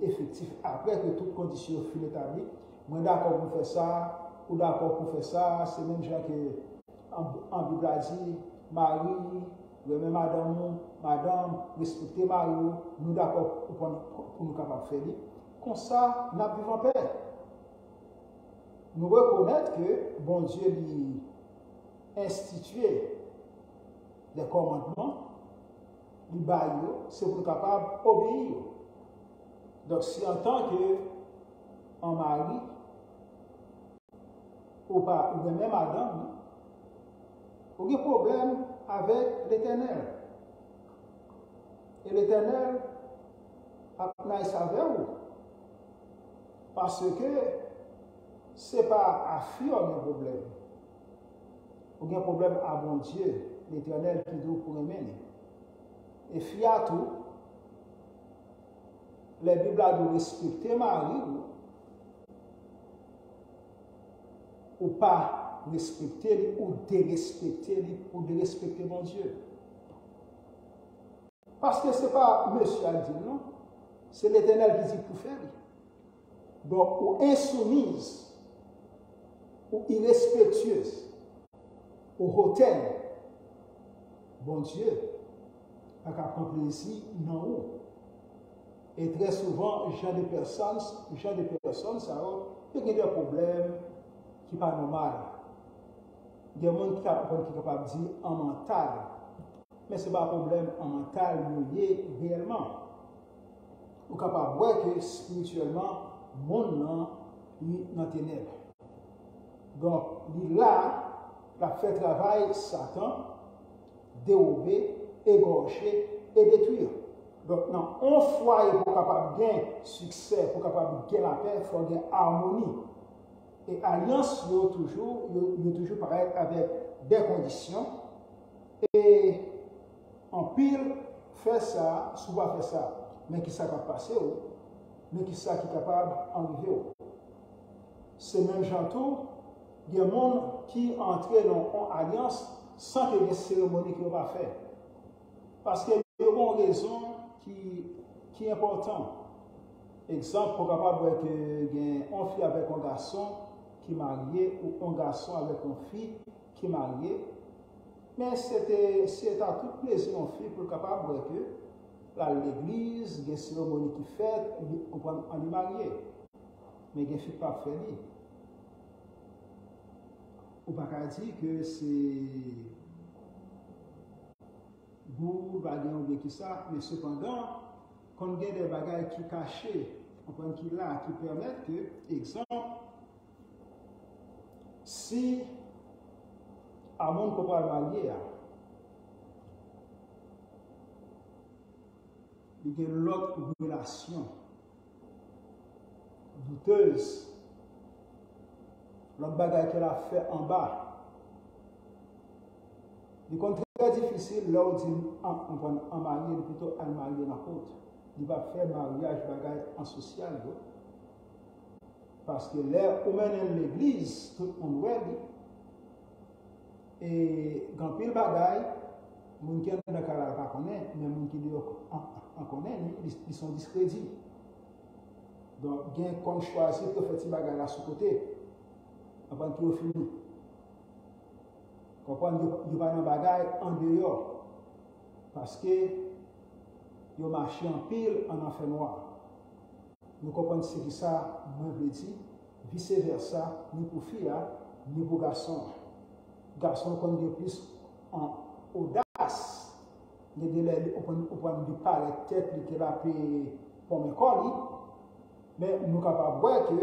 est effective après que toutes conditions sont établies. Moi d'accord pour faire ça, ou d'accord pour faire ça, c'est même gens que en Bible a dit, Marie, même madame, respectez Marie, nous d'accord pour nous capables de faire. Comme ça, nous vivons en paix. Nous reconnaissons que bon Dieu lui institué des commandements, c'est pour nous capables d'obéir. Donc, si en tant qu'un mari, ou même madame, il y a un problème avec l'Éternel. Et l'Éternel a nice avec vous. Parce que ce n'est pas à fuir un problème. Il y a un problème à bon Dieu, l'Éternel qui doit pour mener. Et fiatou, les Bibles doivent respecter Marie ou pas respecter ou dérespecter ou dérespecter mon Dieu. Parce que ce n'est pas monsieur à dire, non. C'est l'Éternel qui dit pour faire. Donc, ou insoumise, ou irrespectueuse, au hôtel, bon Dieu, a prendre plaisir dans haut. Et très souvent, genre de personnes, ça a des problèmes qui ne sont pas normaux. Il y a des gens qui sont capables de dire en mental, mais ce n'est pas un problème en mental lié réellement. Vous êtes capable de voir que spirituellement, le monde est dans les ténèbres. Donc, là, il a fait travail Satan, dérober, égorger et détruire. Donc, dans un foyer pour capable de gagner succès, pour capable de gagner la paix, il faut gagner harmonie. Et alliance, il y a toujours pareil avec des conditions. Et en pile, fait ça, souvent fait ça. Mais qui ça capable de passer, mais qui ça qui est capable d'arriver. C'est même gentil, il y a des gens qui entrent dans une alliance sans qu'il y ait une cérémonie qui va faire. Parce qu'il y a une raison qui est importante. Exemple, pour capable de qu'il y a une fille avec un garçon qui est marié ou un garçon avec une fille qui est mariée. Mais c'est à tout plaisir une fille pour capable de que l'église, il y a une cérémonie qui fait, on est marié. Mais il n'y a une fille pas fait. On ne peut pas dire que c'est vous, bagay qui ça, mais cependant, quand il y a des bagages qui cachés, qui là, qui permettent que, exemple, si à mon copain marié, il y a l'autre relation douteuse, l'autre bagage qu'elle a fait en bas, il est très difficile là où dit en marié, plutôt en marié dans la côte. Il va faire mariage bagage en social. Parce que là, on mène l'église, tout le monde dit. Et quand il bagaille, les gens qui ne connaissent pas, mais les gens qui en connaissent, ils sont discrédits. Donc, il y a qu'on choisit pour faire ces bagages là sur côté, avant qu'il ait fini. Comprendre qu'il va dans le bagage en dehors. Parce que il marché en pile en enfer noir. Nous comprenons ce que ça veut dire, vice versa, ni pour filles, ni pour garçons. Garçons qu'on a plus en audace, il y a des on peut parler tête qui va pour mes corps, mais nous sommes capables de voir que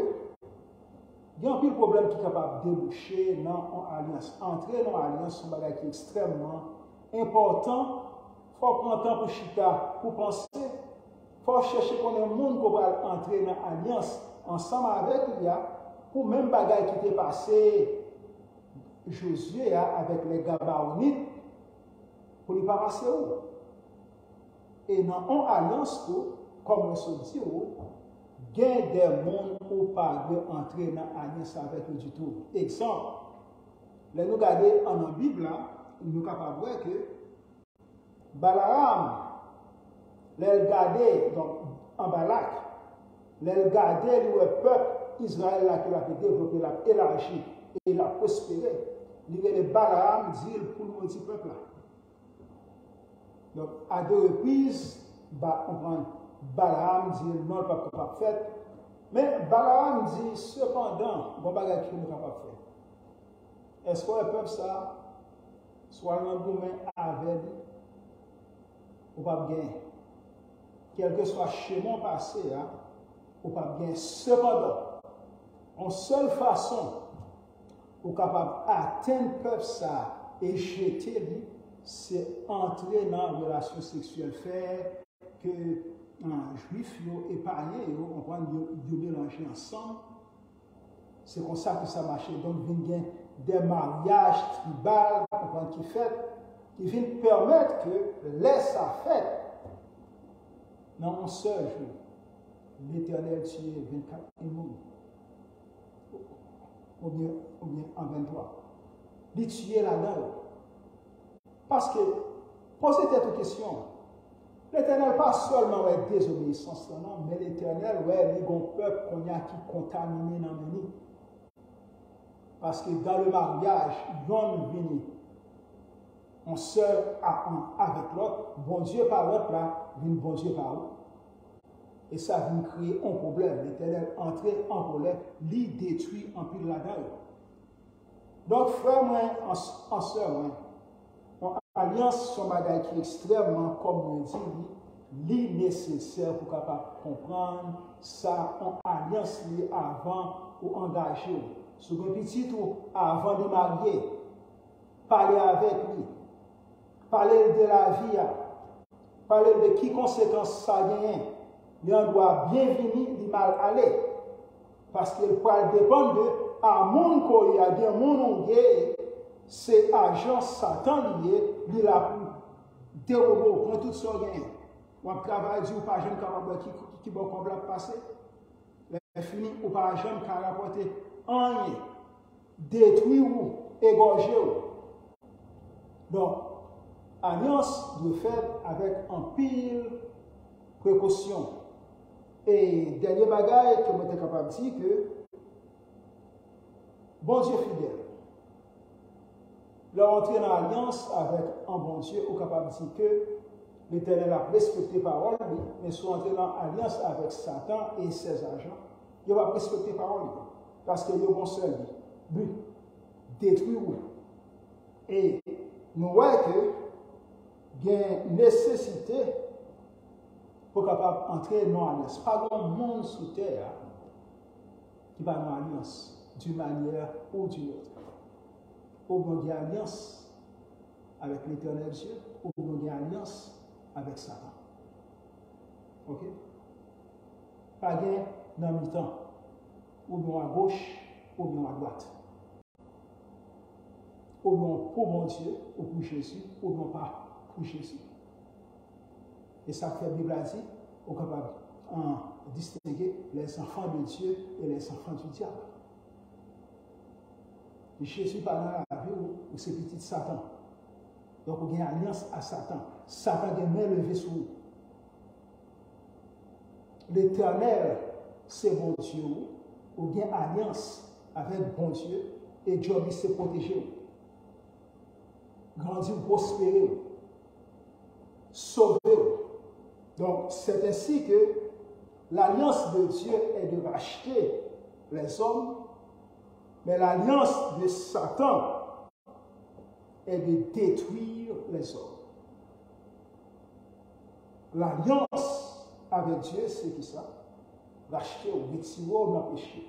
il y a un peu de problème qui est capable de déboucher dans l'alliance. Entrer dans l'alliance, c'est un bagage qui est extrêmement important. Il faut prendre temps pour chita, pour penser. Il faut chercher qu'on ait un monde qui va entrer dans l'alliance ensemble avec lui, pour même bagage qui était passé Josué avec les Gabaonites, pour ne pas passer où. Et dans une alliance, comme on se dit, il y a des mondes qui ne peuvent pas entrer dans l'alliance avec eux du tout. Exemple, là nous regardons en la Bible, nous sommes capables de voir que Balaam, les gardé donc en Balak, les gardé le peuple Israël là qui a développé, l'a élargi et l'a prospéré. Les Balaam dit pour le petit peuple là. Donc à deux reprises, Balaam dit non, pas capable de faire. Mais Balaam dit cependant, bon bagage qui n'est pas capable de faire. Est-ce que le peuple ça soit dans le domaine avec ou pas bien? Quel que soit le chemin passé, ou pas bien. Cependant, en seule façon, ou capable d'atteindre le peuple ça et jeter lui, c'est entrer dans une relation sexuelle, faire que un juif et païen, on prend de mélanger ensemble. C'est comme ça que ça marche. Donc, il y a des mariages tribaux qui viennent permettre que laisse à fait dans un seul jour. L'Éternel tué 24 monde. Ou bien en 23. Il tué là-dedans. Parce que, posez cette question. L'Éternel pas seulement ouais, désobéissance, non, mais l'Éternel, ouais, il y a un peuple qu'on a qui est contaminé dans le nid. Parce que dans le mariage, l'homme vient on seul avec l'autre, bon Dieu par l'autre là, vient bon Dieu par l'autre. Et ça vient créer un problème. L'Éternel entrer en colère, lui détruit en pile là-dedans. Donc, frère, moi, en soeur, moi, en alliance, son bagage qui est extrêmement, comme on dit, nécessaire pour capable comprendre ça en alliance avant ou engagé. Sur un petit ou avant de marier, parler avec lui, parler de la vie, parler de qui conséquences ça gagne. Il doit bien venir, il mal aller. Parce qu'il peut dépendre de à mon corps, il y a bien mon c'est agent Satan lié, il a pour dérober, pour tout ça gagne. On travaille, dit ou pas jeune capable qui va complètement passer. Les fini ou pas jeune qui a rapporté rien, détruit ou égorgé. Donc, alliance doit faire avec un pile précaution. Et dernier bagage que je suis capable de dire que bon Dieu fidèle. Leur entrer dans l'alliance avec un bon Dieu, est capable de dire que l'Éternel a respecté la parole, mais soit entrer dans l'alliance avec Satan et ses agents, il va respecter la parole. Parce qu'il y a un seul but, détruire. Et nous voyons qu'il y a une nécessité pour capable entrer dans l'alliance. Pas grand monde sous terre qui va dans l'alliance d'une manière ou d'une autre. Ou bien il y a alliance avec l'Éternel Dieu, ou bien il y a alliance avec Satan. Ok? Pas gain dans le temps, ou bien à gauche, ou bien à droite. Ou bien pour mon Dieu, ou pour Jésus, ou bien pas pour Jésus. Et ça fait la Bible a dit, on est capable de distinguer les enfants de Dieu et les enfants du diable. Et Jésus pas dans la vie où c'est petit Satan. Donc on a une alliance à Satan. Satan a main levée sur nous. L'Éternel, c'est bon Dieu. On a une alliance avec bon Dieu et Dieu lui s'est protégé. Grandir, prospérer, sauver. Donc, c'est ainsi que l'alliance de Dieu est de racheter les hommes, mais l'alliance de Satan est de détruire les hommes. L'alliance avec Dieu, c'est qui ça? Racheter ou retirer dans le péché.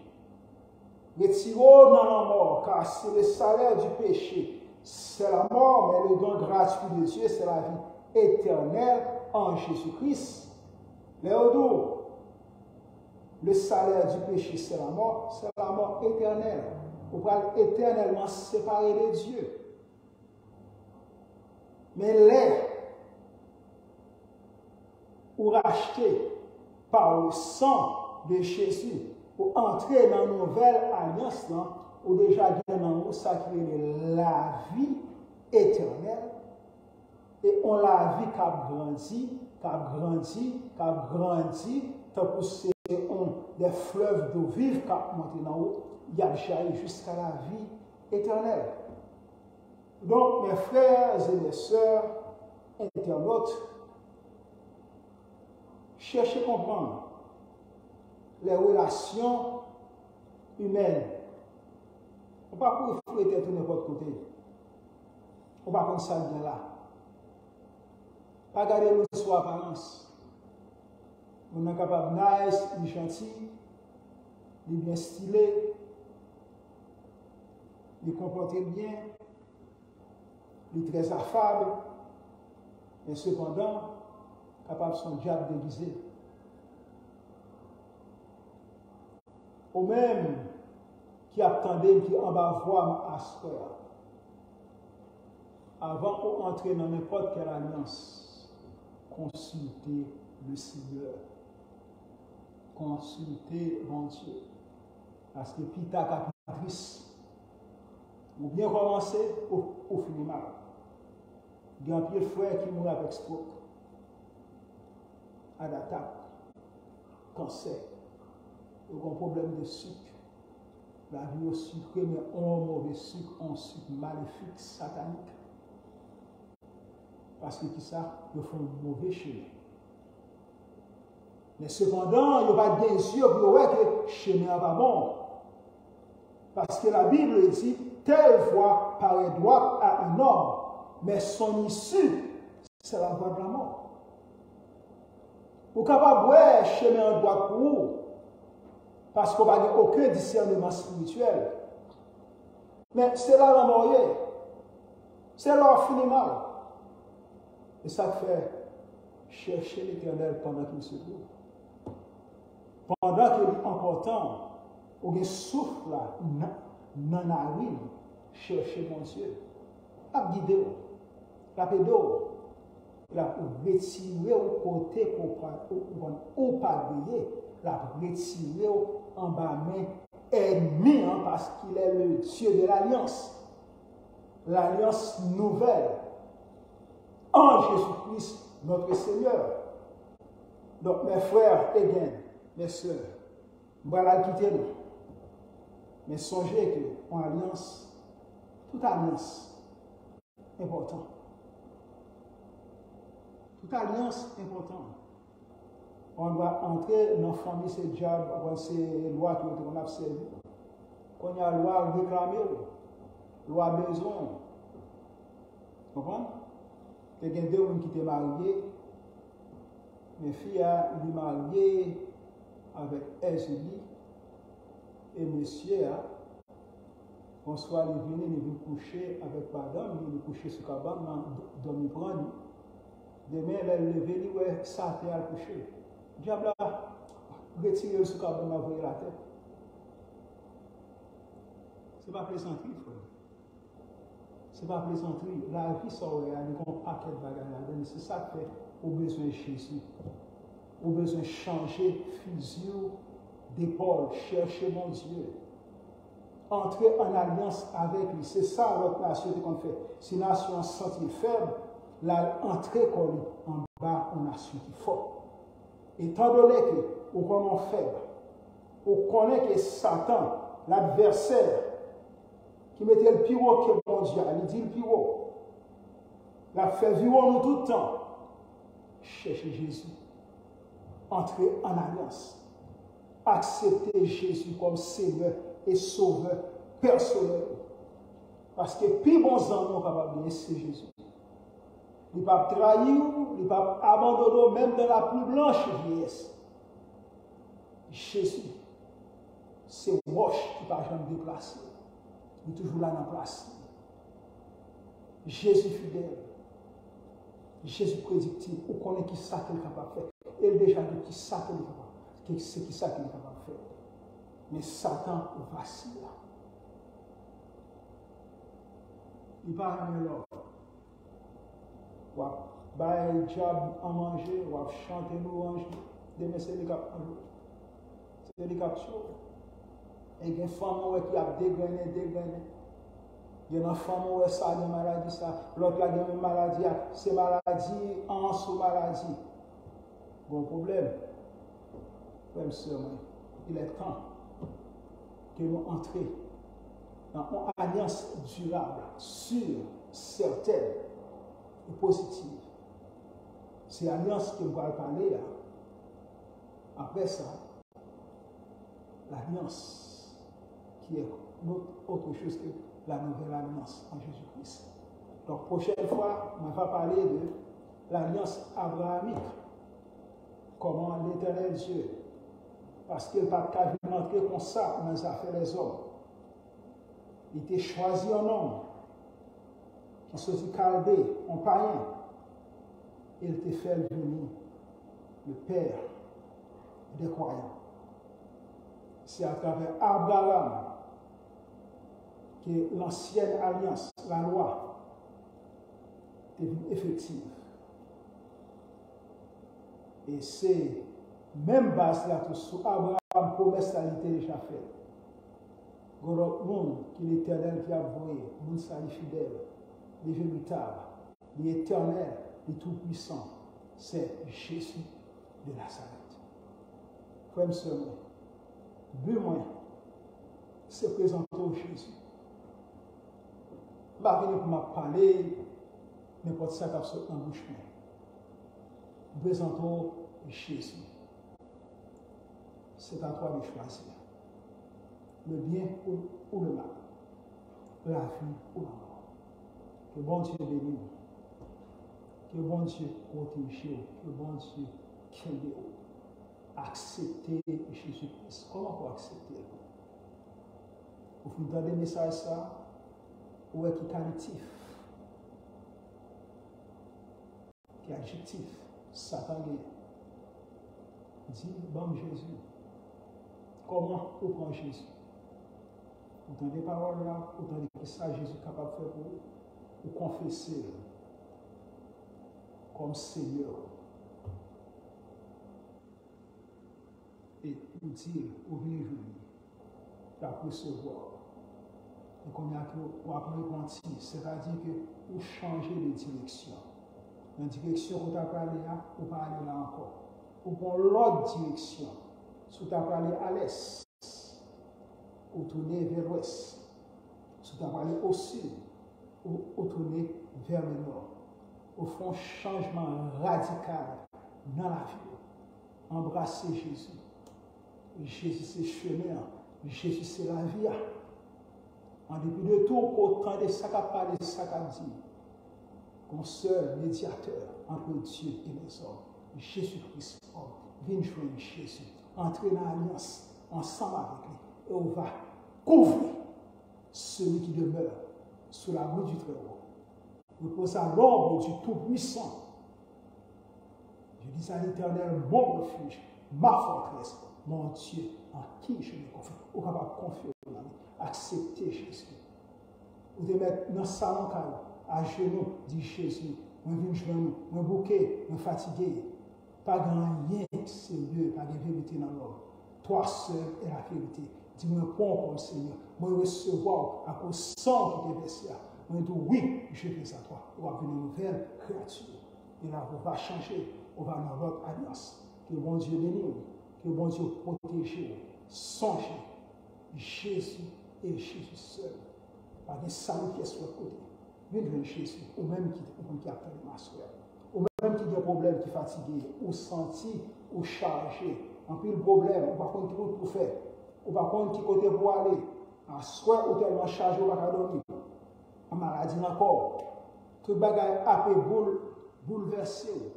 Retirer dans la mort, car c'est le salaire du péché. C'est la mort, mais le don gratuit de Dieu, c'est la vie éternelle en Jésus-Christ. Le salaire du péché, c'est la mort éternelle. On va éternellement séparé de Dieu. Mais les ou racheter par le sang de Jésus pour entrer dans une nouvelle alliance, ou déjà dans nous ça qui est la vie éternelle. Et on la vie qui a grandi, tant que c'est des fleuves d'eau vive qui a monté dans haut, il y a jailli jusqu'à la vie éternelle. Donc, mes frères et mes sœurs, internautes, cherchez à comprendre les relations humaines. On ne peut pas fouetter tout n'importe côté. On ne peut pas prendre ça bien là. Pas garder nous sur apparence. On est capable de nice, de gentil, de bien stylé, de comporter bien, de très affable, mais cependant, capable de son diable déguisé. Ou même qui attendait, qui en bas voir à ce avant d'entrer dans n'importe quelle alliance, consultez le Seigneur. Consultez mon Dieu. Parce que Pita Caprice, ou bien commencer, ou finir mal. Il y a un pied frère qui mourut avec stroke, à l'attaque, cancer, il y a un problème de sucre. La vie au sucre, mais on mauvais sucre, un sucre maléfique, satanique. Parce que qui ça? Ils font mauvais chemin. Mais cependant, il n'y a pas bien sûr pour voir que le chemin n'est pas bon. Parce que la Bible dit, telle voie paraît droite à un homme, mais son issue, c'est la voie de la mort. Vous n'êtes pas voir chemin en droite pour vous, parce qu'on n'a aucun discernement spirituel. Mais c'est là la mort. C'est là le final. Et ça fait chercher l'Éternel pendant qu'il se trouve. Pendant qu'il est encore temps, où il souffle là, dans la rue, chercher mon Dieu. La guider, la pédo, la retirer au côté ou pas briller, la retirer en bas main ennemi, parce qu'il est le Dieu de l'alliance. L'alliance nouvelle en Jésus-Christ, notre Seigneur. Donc, mes frères et mes sœurs, voilà quitter nous. Mais songez qu'en alliance, toute alliance important. Toute alliance importante. On doit entrer dans la famille, c'est job, c'est loi qu'on a observé. Quand il y a loi réclamée, loi besoin. Vous comprenez? Il y a deux personnes qui étaient mariées. Mes filles sont mariées avec Ezeli. Et monsieur, bonsoir, il vient coucher avec madame, il vient coucher sur la cabane, dormir prendre. Demain, elle est levée, il est ça à coucher. Diable, retirez sur la cabane, envoyer la tête. Ce n'est pas plaisanterie, frère. Ce n'est pas plaisanterie. La vie, ça aurait un paquet de bagages. C'est ça que fait au besoin de Jésus. Au besoin de changer fusil d'épaule, chercher mon Dieu. Entrer en alliance avec lui. C'est ça notre nation qu'on fait. Si la nation se sentit faible, l'entrée en bas, on a su qui fort. Étant donné que on connaît faible, on connaît que Satan, l'adversaire, qui mettait le pivot que mon Dieu, il dit le pivot, l'a fait vivre nous tout le temps. Chercher Jésus. Entrer en alliance. Accepter Jésus comme Seigneur et Sauveur personnel. Parce que plus bon amour capable de c'est Jésus. Il ne peut pas trahir, il ne peut pas abandonner, même dans la plus blanche vieillesse. Jésus, c'est roche qui ne peut pas jamais déplacer. Il est toujours là dans la place. Jésus fidèle. Jésus prédictif. On connaît qui ça qu'il est capable de faire. Il déjà dit qui ça qu'il est capable de faire. C'est qui ça qu'il est capable de faire. Mais Satan vacille là. Il parle de l'or. Ou à le diable à manger, ou à chanter louange. Demain, c'est les captures. C'est les captures. Et il y a une femme qui a dégrené. Il y a une femme qui a une maladie, l'autre qui a une maladie, c'est maladie, en sous maladie. Bon problème. Frère, sœur, il est temps que nous entrions dans une alliance durable, sûre, certaine et positive. C'est l'alliance que nous allons parler là. Après ça, l'alliance qui est autre chose que la nouvelle alliance en Jésus-Christ. Donc, prochaine fois, on va parler de l'alliance abrahamique. Comment l'Éternel Dieu, parce qu'il n'a pas qu'à entrer comme ça dans les affaires des hommes. Il était choisi un homme qui se dit Chaldée, un païen. Il était fait venir le Père des croyants. C'est à travers Abraham que l'ancienne alliance, la loi, est effective. Et c'est même base là tout sur Abraham, promesse a été déjà faite. Le monde qui est l'éternel qui a voué, monde sali fidèle, les véritable, l'éternel, le tout-puissant, c'est Jésus de Nazareth. Frère et sœur, but moi, c'est présenter au Jésus. Je ne vais pas venir pour me parler n'importe ça qui a sauté en bouche. Nous présentons Jésus. C'est à toi de choisir. Le bien ou le mal. La vie ou la mort. Que bon Dieu bénisse. Que bon Dieu protège. Que bon Dieu crée. Accepter Jésus-Christ. Comment pour accepter? Vous entendez le message ça? Ou est-ce qui est qualitif? Qui est adjectif? Satan dit, bon Jésus. Comment vous prend Jésus? Vous entendez les paroles là? Vous entendez que ça Jésus est capable de faire pour vous? Vous confesser comme Seigneur. Et vous dire, vous venez pour recevoir. Et comme vous apprenez menti, c'est-à-dire que vous changez de direction. Dans la direction où vous avez allé là, vous pas aller là encore. Vous prenez l'autre direction. Si vous avez allé à l'est, vous tournez vers l'ouest. Si vous avez allé au sud, vous tournez vers le nord. Vous faites un changement radical dans la vie. Embrassez Jésus. Jésus c'est chemin. Jésus c'est la vie. En dépit de tout, autant de ça qu'a parlé, ça qu'a dit, qu'on seul médiateur entre Dieu et les hommes, Jésus-Christ, viens joindre Jésus, entrer dans l'alliance ensemble avec lui, et on va couvrir celui qui demeure sous la rue du Très-Haut. Repose à l'ombre du Tout-Puissant. Je dis à l'Éternel, mon refuge, ma forteresse, mon Dieu, en qui je me confie. Vous êtes capable de confier en lui. Acceptez Jésus. Vous devez mettre dans le salon à genoux, dit Jésus. Moi, je viens joindre, moi, bouquet, moi, fatigué. Pas grand rien sérieux, pas de vérité dans l'homme. Toi seul est la vérité. Dis-moi, point comme Seigneur. Moi, recevoir à cause sang qui est versé. Moi, je dis oui, je fais à toi. On va venir une nouvelle créature. Et là, on va changer. On va dans notre alliance. Que bon Dieu bénisse. Que bon Dieu protège. Songez. Jésus et Jésus seul. Pas de salut qui est sur le côté. Viens Jésus, ou même qui a perdu ma soeur. Ou même qui a des problèmes, qui est fatigué, ou senti, ou chargé. En plus, le problème, on va prendre tout pour faire. On va prendre qui côté pour aller. En soir, ou tellement chargé, on va dormir. En maladie encore. Tout le bagage après bouleversé.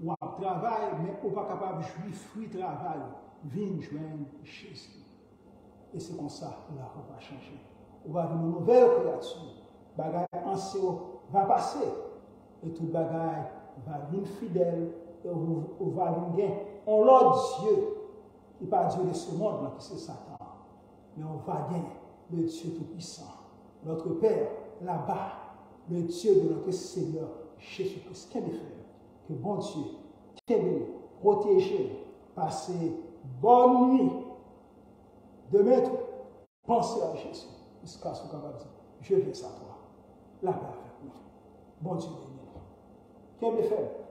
Ou en travail, mais on n'est pas capable de jouir fruit travail. Viens joindre Jésus. Et c'est comme ça que la roue va changer. On va avoir une nouvelle créature. Bagaille ancien va passer. Et tout bagaille va venir fidèle. Et on va venir on l'autre Dieu. Il n'est pas Dieu de ce monde, mais c'est Satan. Mais on va gagner le Dieu Tout-Puissant. Notre Père, là-bas, le Dieu de notre Seigneur Jésus-Christ. Qu'est-ce qu'il fait? Que bon Dieu, t'aider, protéger, passer bonne nuit. Demain, pensez à Jésus. Jusqu'à ce qu'on va dire, je vais à toi. Là-bas avec nous. Bon Dieu béni. Qu'est-ce qu'il fait?